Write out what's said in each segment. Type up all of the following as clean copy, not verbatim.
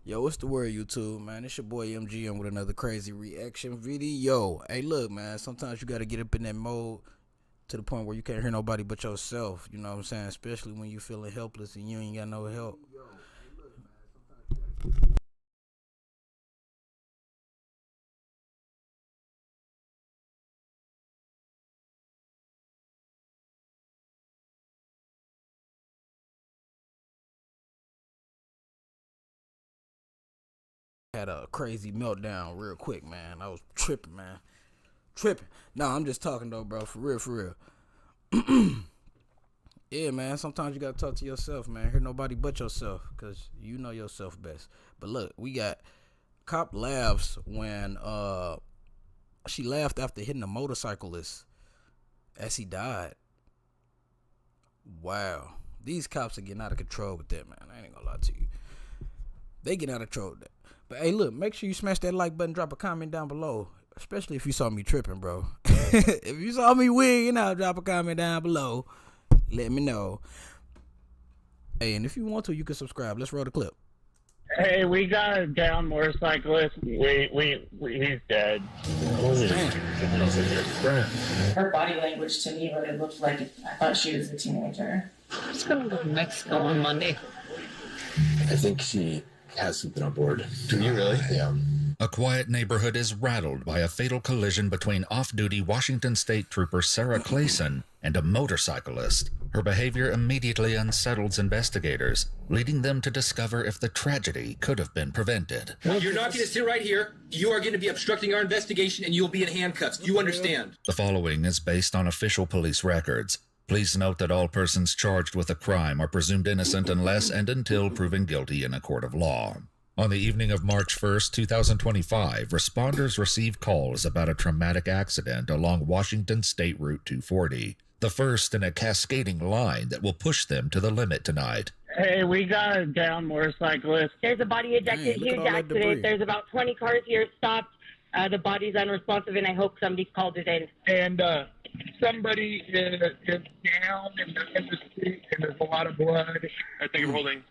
Yo, what's the word, YouTube, man? It's your boy MGM with another crazy reaction video. Hey, look, man, sometimes you got to get up in that mode to the point where you can't hear nobody but yourself. You know what I'm saying? Especially when you feeling helpless and you ain't got no help. Had a crazy meltdown real quick, man. I was tripping, man. Tripping. No, I'm just talking, though, bro. For real, for real. Yeah, man, sometimes you gotta talk to yourself, man. Hear nobody but yourself, because you know yourself best. But look, we got cop laughs when she laughed after hitting a motorcyclist as he died. Wow. These cops are getting out of control with that, man. I ain't gonna lie to you. They get out of control with that. But hey, look, make sure you smash that like button, drop a comment down below. Especially if you saw me tripping, bro. If you saw me wigging out, drop a comment down below. Let me know. Hey, and if you want to, you can subscribe. Let's roll the clip. Hey, we got a down motorcyclist. He's dead. Her body language to me, what it looked like, I thought she was a teenager. I was going to go to Mexico on Monday. I think she has something on board. Do you really? Yeah. A quiet neighborhood is rattled by a fatal collision between off-duty Washington State Trooper Sarah Clayson and a motorcyclist. Her behavior immediately unsettles investigators, leading them to discover if the tragedy could have been prevented. You're not going to sit right here. You are going to be obstructing our investigation, and you'll be in handcuffs. You understand? The following is based on official police records. Please note that all persons charged with a crime are presumed innocent unless and until proven guilty in a court of law. On the evening of March 1st, 2025, responders received calls about a traumatic accident along Washington State Route 240, the first in a cascading line that will push them to the limit tonight. Hey, we got a down motorcyclist. There's a body ejected, huge accident. There's about 20 cars here stopped. The body's unresponsive, and I hope somebody's called it in. And somebody is down in the street, and there's a lot of blood. I think I'm holding.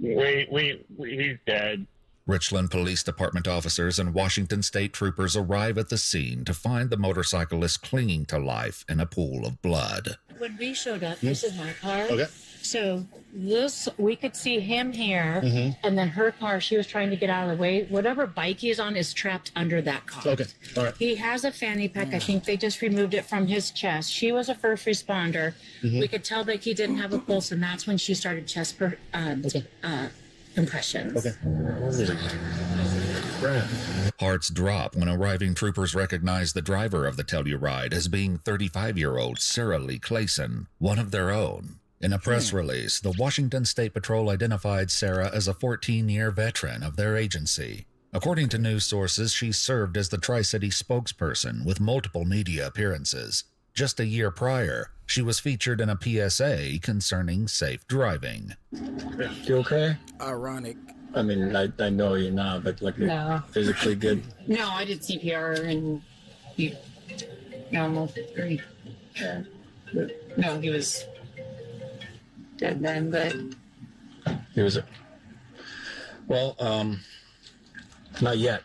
He's dead. Richland Police Department officers and Washington State troopers arrive at the scene to find the motorcyclist clinging to life in a pool of blood. When we showed up, this is my car. Okay. So we could see him here, and then her car, she was trying to get out of the way. Whatever bike he's on is trapped under that car. Okay. All right. He has a fanny pack. I think they just removed it from his chest. She was a first responder. We could tell that he didn't have a pulse, and that's when she started chest compressions. Okay. Hearts drop when arriving troopers recognize the driver of the Telluride as being 35-year-old Sarah Lee Clayson, one of their own. In a press release, the Washington State Patrol identified Sarah as a 14-year veteran of their agency. According to news sources, she served as the Tri-City spokesperson with multiple media appearances. Just a year prior, she was featured in a PSA concerning safe driving. You okay? Ironic. I mean, I know you're not, but like, No. physically good. No, I did CPR, and he almost three. No, he was dead then, but He was well, not yet.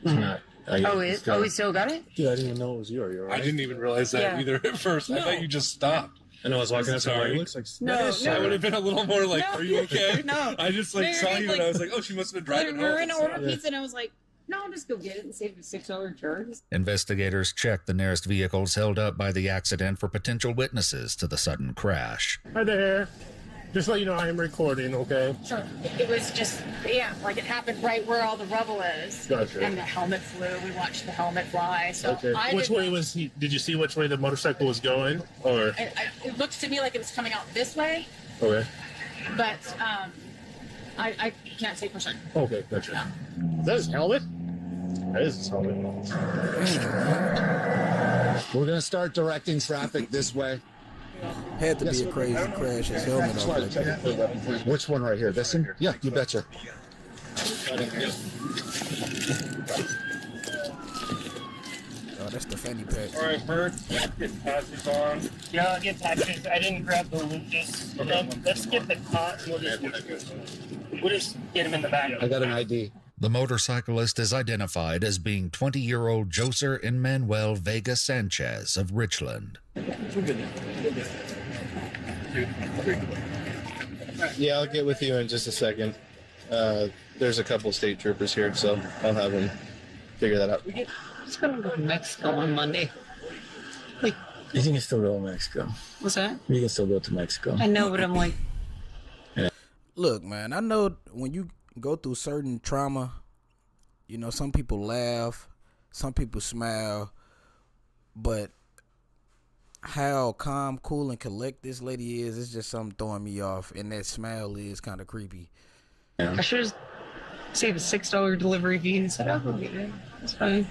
Not. he still got it? Yeah, I didn't even know it was you. You're I didn't even realize that either at first. I thought you just stopped. I know I was walking up. Sorry. It looks like I would have been a little more like, No. are you okay? No. I just No, saw you're you like- and I was like, oh, she must have been driving We were home. in order pizza, and I was like, no, I'll just go get it and save a $6 charge. Investigators checked the nearest vehicles held up by the accident for potential witnesses to the sudden crash. Hi there. Just let you know I am recording, okay? Sure. It was just, like it happened right where all the rubble is. Gotcha. And the helmet flew. We watched the helmet fly. So Okay. I Which way was he? Did you see which way the motorcycle was going? Or it looks to me like it was coming out this way, okay, but I can't say for certain. okay, gotcha. Is that his helmet? That is his helmet. We're gonna start directing traffic this way. Had to be a crazy crash. His helmet off like that. Which one right here? This one? Yeah, you betcha. Oh, that's the fanny pack. All right, Bert, get patches on. Yeah, I'll get patches. I didn't grab the loop. Just let's get the cot. We'll just We'll just get him in the back. I got an ID. The motorcyclist is identified as being 20-year-old Joser Emmanuel Vega Sanchez of Richland. Yeah, I'll get with you in just a second. There's a couple state troopers here, so I'll have them figure that out. Let's go to Mexico on Monday. Like, You can still go to Mexico. what's that? You can still go to Mexico. I know, but I'm like, Look, man, I know when you go through certain trauma, you know, some people laugh, some people smile, but how calm, cool, and collect this lady is, it's just something throwing me off, and that smile is kind of creepy. I should have saved a $6 delivery fee and said, "I'll get it. It's fine."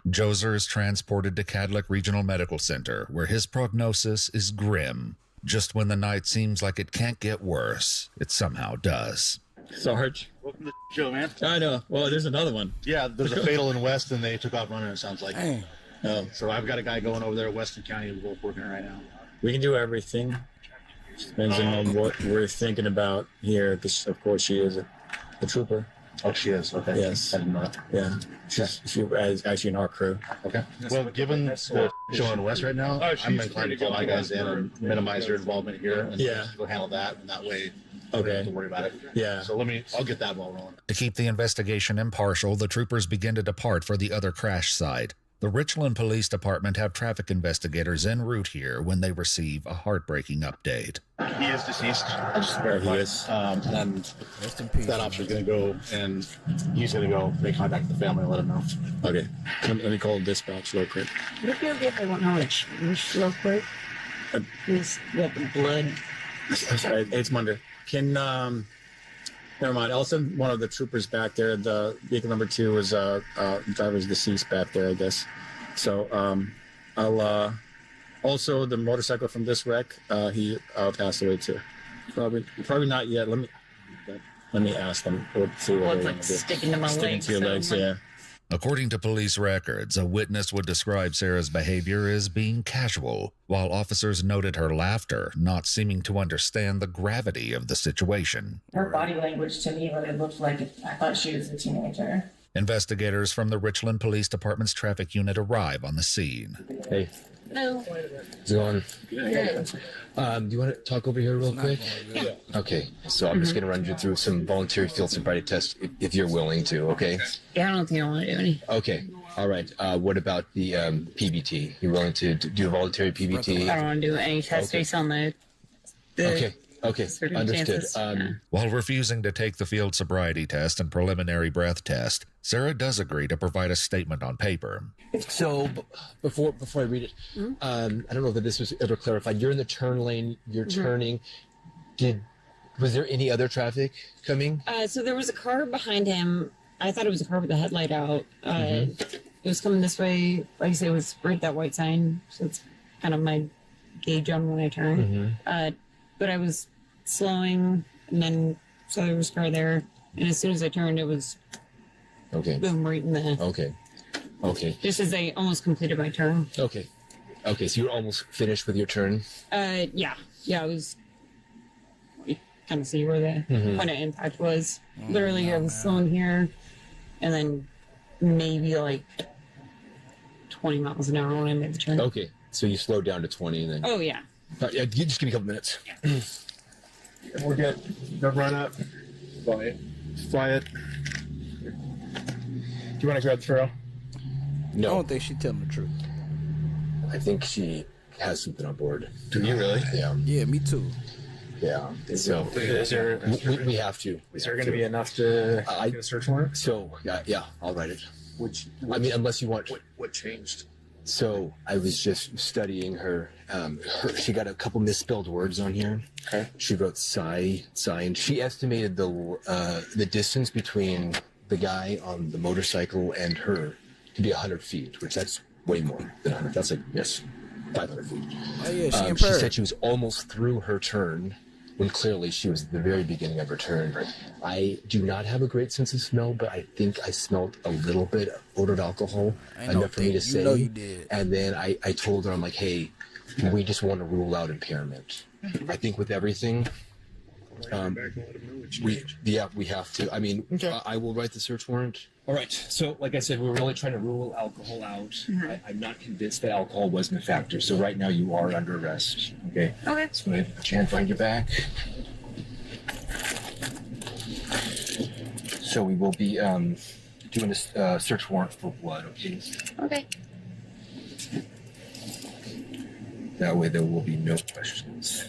Joser is transported to Cadillac Regional Medical Center, where his prognosis is grim. Just when the night seems like it can't get worse, it somehow does. Sarge. Welcome to the show, man. I know. Well, there's another one. Yeah, there's a fatal in West, and they took off running, it sounds like. Dang. So I've got a guy going over there at Weston County. We're both working right now. We can do everything. Depends on what we're thinking about here, because, of course, she is a trooper. Oh, she is? Okay. Yes. I didn't know that. Yeah. She is actually in our crew. Okay. Well, given the show in West right now, I'm inclined to get my guys in and minimize your involvement here. And go handle that, and that way you don't have to worry about it. Yeah. So I'll get that ball rolling. To keep the investigation impartial, the troopers begin to depart for the other crash site. The Richland Police Department have traffic investigators en route here when they receive a heartbreaking update. He is deceased. He is. And Rest in peace. that officer's going to go, and he's going to go make contact with the family and let them know. Okay. Let me call dispatch real quick. Would it be okay if I went home and changed real quick? Please get the blood. It's Monday. Can, never mind. I'll send one of the troopers back there. The vehicle number 2 is, driver's deceased back there, I guess. So, I'll, also the motorcycle from this wreck, he passed away too. Probably not yet. Let me ask them. See what It's like sticking to my legs. to your so legs, I'm like, yeah. According to police records, a witness would describe Sarah's behavior as being casual, while officers noted her laughter, not seeming to understand the gravity of the situation. Her body language to me really looked like I thought she was a teenager. Investigators from the Richland Police Department's traffic unit arrive on the scene. Hey, No. how's it going? Do you want to talk over here real quick? Yeah. Okay, so I'm just going to run you through some voluntary field sobriety tests if you're willing to, okay? Yeah, I don't think I want to do any. Okay, all right. What about the PBT? You willing to do a voluntary PBT? I don't want to do any tests based on the Okay, understood. circumstances. While refusing to take the field sobriety test and preliminary breath test, Sarah does agree to provide a statement on paper. So before I read it, I don't know that this was ever clarified. You're in the turn lane. You're turning. Was there any other traffic coming? So there was a car behind him. I thought it was a car with the headlight out. It was coming this way. Like I said, it was right at that white sign. So it's kind of my gauge on when I turn. But I was slowing, and then saw there was a car there. And as soon as I turned, it was boom, right in the... Okay. Just as I almost completed my turn. Okay, so you're almost finished with your turn? Yeah, I was... You kind of see where the point of impact was. Literally, I was slowing here, and then maybe like 20 miles an hour when I made the turn. Okay, so you slowed down to 20 and then... Oh, yeah. Yeah, just give me a couple minutes. We're good. Don't run up. Quiet. Do you want to grab the trail? I No, don't think she's telling the truth. I think she has something on board. Do you really? Yeah. Yeah, me too. Yeah. So Is there we have to. going to be enough to get a search warrant? So yeah, I'll write it. I mean, unless you want. What changed? So I was just studying her. She got a couple misspelled words on here. Okay. She wrote sigh, and she estimated the distance between the guy on the motorcycle and her to be 100 feet, which that's way more than 100. That's like 500 feet. Oh yeah, she She said she was almost through her turn when clearly she was at the very beginning of her turn. I do not have a great sense of smell, but I think I smelled a little bit of odor of alcohol, enough for me to say. You know you did. And then I told her, I'm like, hey, we just want to rule out impairment. I think with everything, We have to. I mean, I will write the search warrant. All right. So, like I said, we're really trying to rule alcohol out. I'm not convinced that alcohol wasn't a factor. So right now you are under arrest. Okay. Okay. So go ahead, put your hand behind your back. So we will be doing a search warrant for blood. Okay. Okay. That way there will be no questions.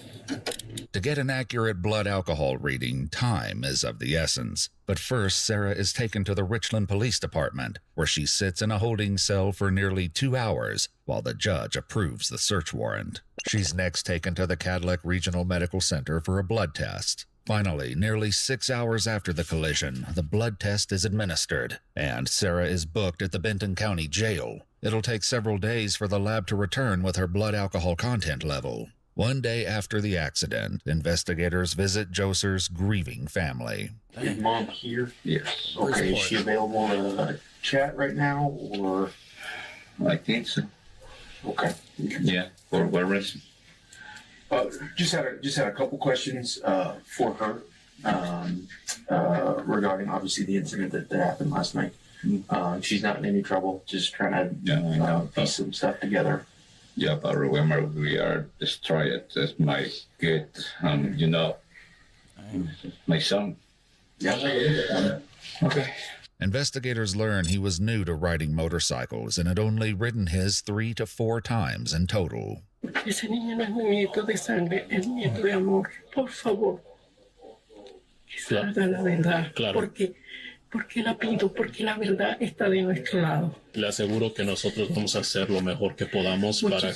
To get an accurate blood alcohol reading, time is of the essence. But first, Sarah is taken to the Richland Police Department, where she sits in a holding cell for nearly 2 hours while the judge approves the search warrant. She's next taken to the Cadillac Regional Medical Center for a blood test. Finally, nearly 6 hours after the collision, the blood test is administered, and Sarah is booked at the Benton County Jail. It'll take several days for the lab to return with her blood alcohol content level. One day after the accident, investigators visit Joser's grieving family. Is Mom here? Yes. Okay, is she available to chat right now, or? I think so. Okay. Yeah. For what reason? Just had a couple questions for her regarding obviously the incident that happened last night. She's not in any trouble. Just trying to piece some stuff together. Yeah, but remember we are destroyed. That's my kid. My son. Yeah. Okay. Investigators learn he was new to riding motorcycles and had only ridden his 3 to 4 times in total. Ese niño no es mi nieto de sangre, es nieto de amor. Por favor. Que salga la verdad. Claro. Porque la pido, porque la verdad está de nuestro lado. Le aseguro que nosotros vamos a hacer lo mejor que podamos para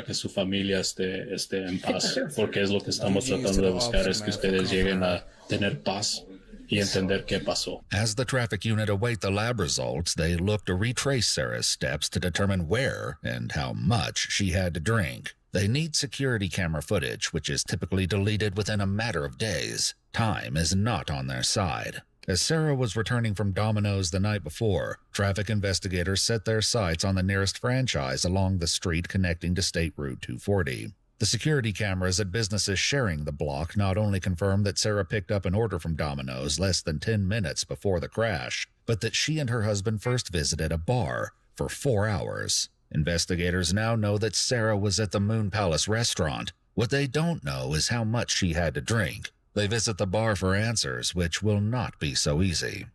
que su familia esté en paz. Porque es lo que estamos tratando de buscar, es que ustedes lleguen a tener paz y entender qué pasó. As the traffic unit await the lab results, they look to retrace Sarah's steps to determine where and how much she had to drink. They need security camera footage, which is typically deleted within a matter of days. Time is not on their side. As Sarah was returning from Domino's the night before, traffic investigators set their sights on the nearest franchise along the street connecting to State Route 240. The security cameras at businesses sharing the block not only confirmed that Sarah picked up an order from Domino's less than 10 minutes before the crash, but that she and her husband first visited a bar for 4 hours. Investigators now know that Sarah was at the Moon Palace restaurant. What they don't know is how much she had to drink. They visit the bar for answers, which will not be so easy.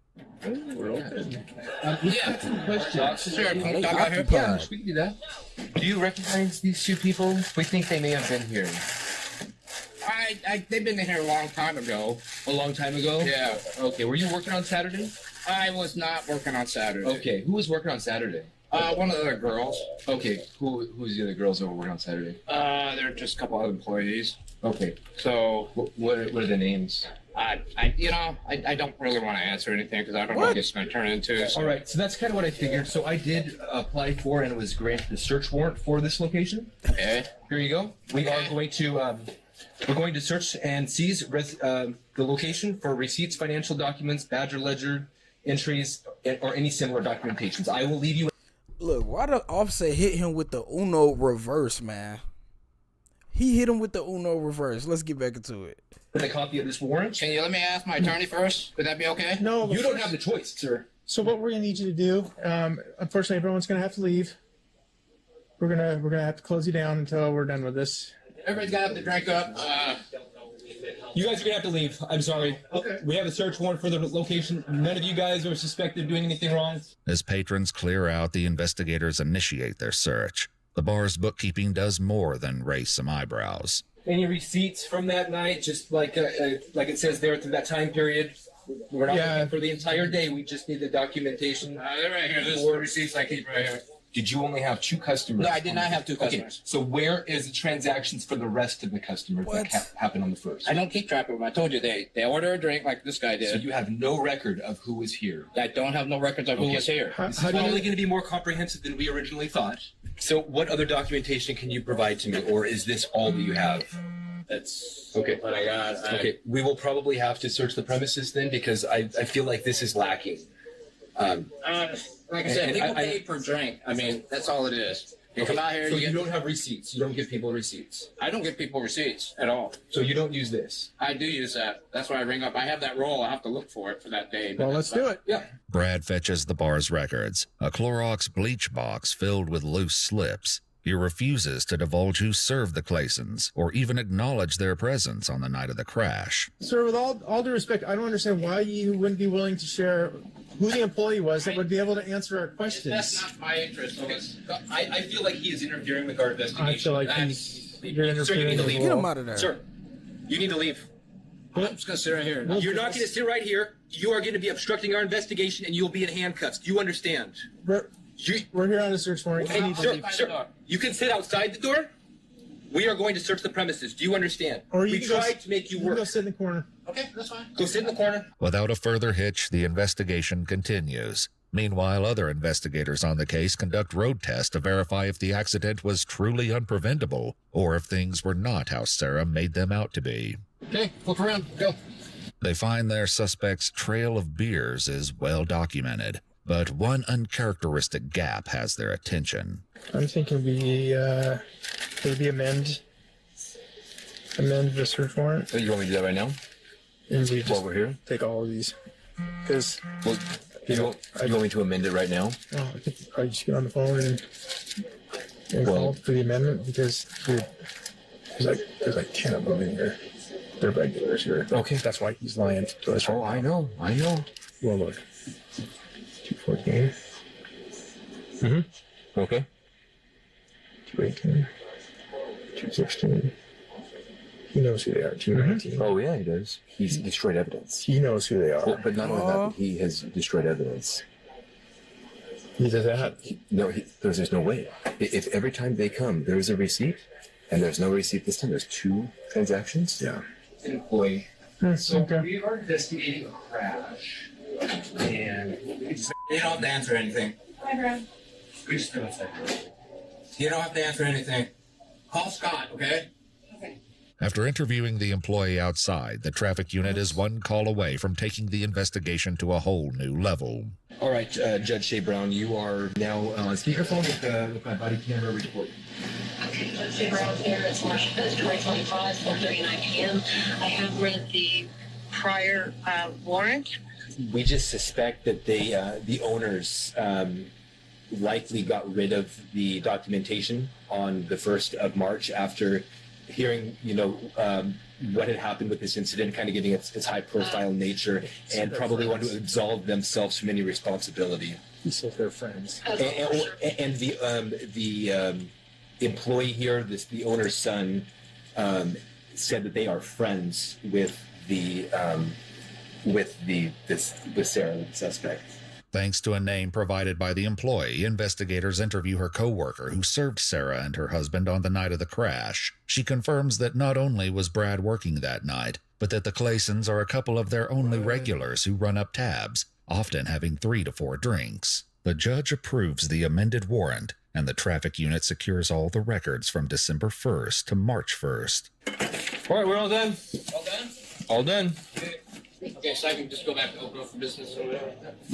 Do you recognize these two people? We think they may have been here. They've been here a long time ago. A long time ago? Yeah. Okay, were you working on Saturday? I was not working on Saturday. Okay, who was working on Saturday? One of the other girls. Okay, who's the other girls that were working on Saturday? They're just a couple of employees. Okay. So what are the names? I don't really want to answer anything because I don't know what it's going to turn into. So. All right, so that's kind of what I figured. So I did apply for and was granted a search warrant for this location. Okay. Here you go. We are going to we're going to search and seize the location for receipts, financial documents, Badger ledger entries, or any similar documentations. I will leave you. Look, why the officer hit him with the Uno reverse, man? He hit him with the Uno reverse. Let's get back into it. With a copy of this warrant? Can you let me ask my attorney first? Would that be okay? No, you don't have the choice, sir. So what we're gonna need you to do, unfortunately, everyone's gonna have to leave. We're gonna have to close you down until we're done with this. Everybody's got to have to drink up. You guys are gonna have to leave. I'm sorry. Okay. We have a search warrant for the location. None of you guys are suspected of doing anything wrong. As patrons clear out, the investigators initiate their search. The bar's bookkeeping does more than raise some eyebrows. Any receipts from that night, just like it says there through that time period? We're not looking for the entire day. We just need the documentation. They're right here. This is the receipts I keep right here. Did you only have 2 customers? No, I did not have 2 customers. Okay, so where is the transactions for the rest of the customers that happened on the first? I don't keep track of them. I told you they order a drink like this guy did. So you have no record of who was here? I don't have no records of who was here. This is probably going to be more comprehensive than we originally thought. So what other documentation can you provide to me, or is this all that you have? That's okay. What I got. Okay, we will probably have to search the premises then, because I feel like this is lacking. Like I said, people pay per drink. I mean, that's all it is. You come out here. So you don't have receipts. You don't give people receipts. I don't give people receipts at all. So you don't use this. I do use that. That's why I ring up. I have that roll. I have to look for it for that day. Well, let's do it. Yeah. Brad fetches the bar's records, a Clorox bleach box filled with loose slips. He refuses to divulge who served the Claysons or even acknowledge their presence on the night of the crash. Sir, with all due respect, I don't understand why you wouldn't be willing to share who the employee was that would be able to answer our questions. That's not my interest. Okay. I feel like he is interfering with our investigation. I feel like you're interfering. Sir, you need to leave. Get him out of there. Sir, you need to leave. I'm just going to sit right here. You're not going to sit right here. You are going to be obstructing our investigation, and you'll be in handcuffs. Do you understand? We're here on a search warrant. You need to leave. Sir, you can sit outside the door. We are going to search the premises. Do you understand? Or we tried to make you work. Go sit in the corner. Okay, that's fine. Go sit in the corner. Without a further hitch, the investigation continues. Meanwhile, other investigators on the case conduct road tests to verify if the accident was truly unpreventable or if things were not how Sarah made them out to be. Okay, look around. Go. They find their suspect's trail of beers is well documented, but one uncharacteristic gap has their attention. I'm thinking we maybe amend the search warrant. So you want me to do that right now? And we just While we're here? take all of these. Because you want me to amend it right now? Oh, I think I just get on the phone and call for the amendment because there's like 10 of them in here. They're regulars here. Okay. That's why he's lying to us. Oh, I know. Well, look. 214. Mm-hmm. Okay. 218. 216. He knows who they are. 219. Oh, yeah, he does. He's destroyed evidence. He knows who they are. Well, but not only that, but he has destroyed evidence. He does that? There's no way. If every time they come, there's a receipt, and there's no receipt this time, there's 2 transactions? Yeah. Employee. So we are investigating a crash, and You don't have to answer anything. Hi, Brad. we just gonna say. You don't have to answer anything. Call Scott, okay? After interviewing the employee outside, the traffic unit is one call away from taking the investigation to a whole new level. All right, Judge Shea Brown, you are now on speakerphone with my body camera report. Okay, Judge Shea Brown here. It's March 5th, 2025, 4:39 p.m. I have read the prior warrant. We just suspect that the owners likely got rid of the documentation on the 1st of March after hearing, what had happened with this incident, kind of getting its high-profile nature, and probably want to absolve themselves from any responsibility. He said they're friends. And the employee here, the owner's son, said that they are friends with Sarah, the suspect. Thanks to a name provided by the employee, investigators interview her co-worker who served Sarah and her husband on the night of the crash. She confirms that not only was Brad working that night, but that the Claysons are a couple of their only regulars who run up tabs, often having 3 to 4 drinks. The judge approves the amended warrant, and the traffic unit secures all the records from December 1st to March 1st. All right, we're all done. All done? All done. Okay, so I can just go back to open up for business or whatever.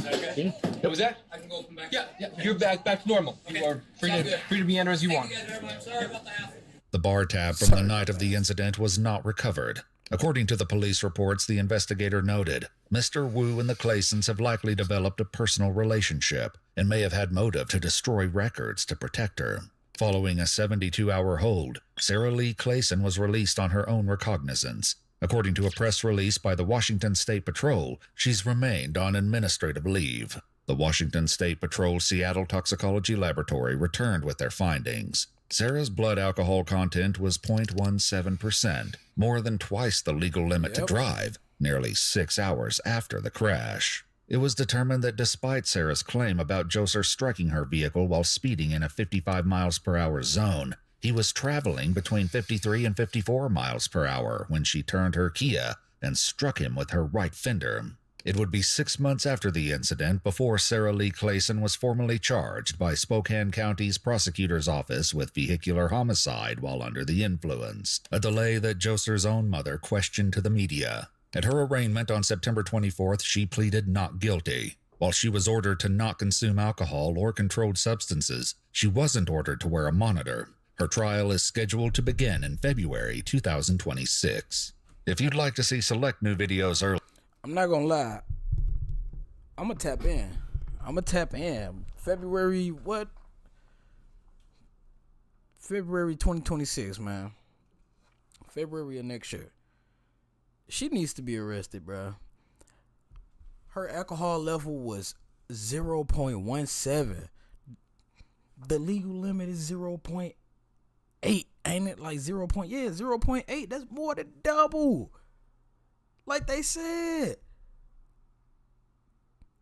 Okay? What was that? I can go open back. Yeah. You're back to normal. Okay. You are free Sounds to good. free to meander as you want. Thank you guys very much. Sorry about the hassle. The bar tab from the night of the incident was not recovered. According to the police reports, the investigator noted, Mr. Wu and the Claysons have likely developed a personal relationship and may have had motive to destroy records to protect her. Following a 72-hour hold, Sarah Lee Clayson was released on her own recognizance. According to a press release by the Washington State Patrol, she's remained on administrative leave. The Washington State Patrol Seattle Toxicology Laboratory returned with their findings. Sarah's blood alcohol content was 0.17%, more than twice the legal limit to drive, nearly 6 hours after the crash. It was determined that despite Sarah's claim about Joser striking her vehicle while speeding in a 55 miles per hour zone, he was traveling between 53 and 54 miles per hour when she turned her Kia and struck him with her right fender. It would be 6 months after the incident before Sarah Lee Clayson was formally charged by Spokane County's prosecutor's office with vehicular homicide while under the influence, a delay that Joser's own mother questioned to the media. At her arraignment on September 24th, she pleaded not guilty. While she was ordered to not consume alcohol or controlled substances, she wasn't ordered to wear a monitor. Her trial is scheduled to begin in February 2026. If you'd like to see select new videos early, I'm not gonna lie. I'm gonna tap in. February what? February 2026, man. February of next year. She needs to be arrested, bro. Her alcohol level was 0.17. The legal limit is 0.8. Ain't it like 0.8? That's more than double. Like they said.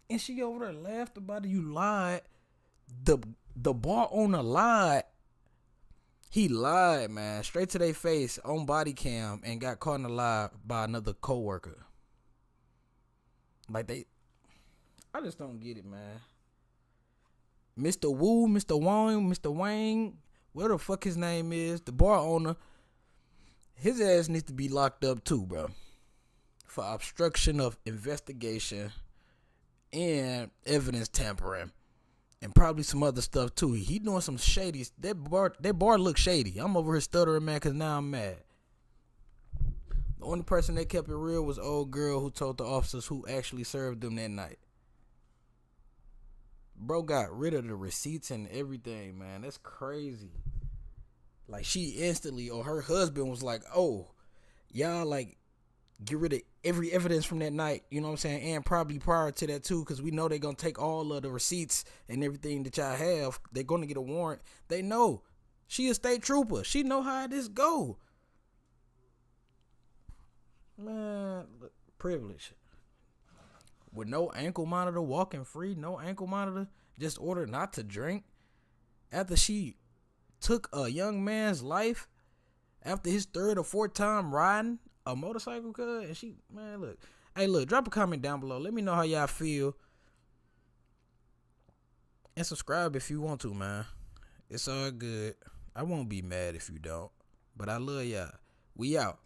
And she over there laughed about it. You lied. The bar owner lied. He lied, man. Straight to their face on body cam and got caught in a lie by another coworker. Like I just don't get it, man. Mr. Wu, Mr. Wang, whatever the fuck his name is, the bar owner, his ass needs to be locked up too, bro. For obstruction of investigation and evidence tampering. And probably some other stuff too. He doing some shady. That bar looks shady. I'm over here stuttering, man, because now I'm mad. The only person that kept it real was old girl who told the officers who actually served them that night. Bro got rid of the receipts and everything, man. That's crazy. Like she instantly, or her husband was like, oh, y'all like get rid of every evidence from that night. You know what I'm saying? And probably prior to that too, because we know they're going to take all of the receipts and everything that y'all have. They're going to get a warrant. They know. She a state trooper. She know how this go. Man, look, privilege. With no ankle monitor, walking free, no ankle monitor, just ordered not to drink. After she took a young man's life, after his third or fourth time riding a motorcycle, cuz, and she, man, look. Hey, look, drop a comment down below. Let me know how y'all feel. And subscribe if you want to, man. It's all good. I won't be mad if you don't. But I love y'all. We out.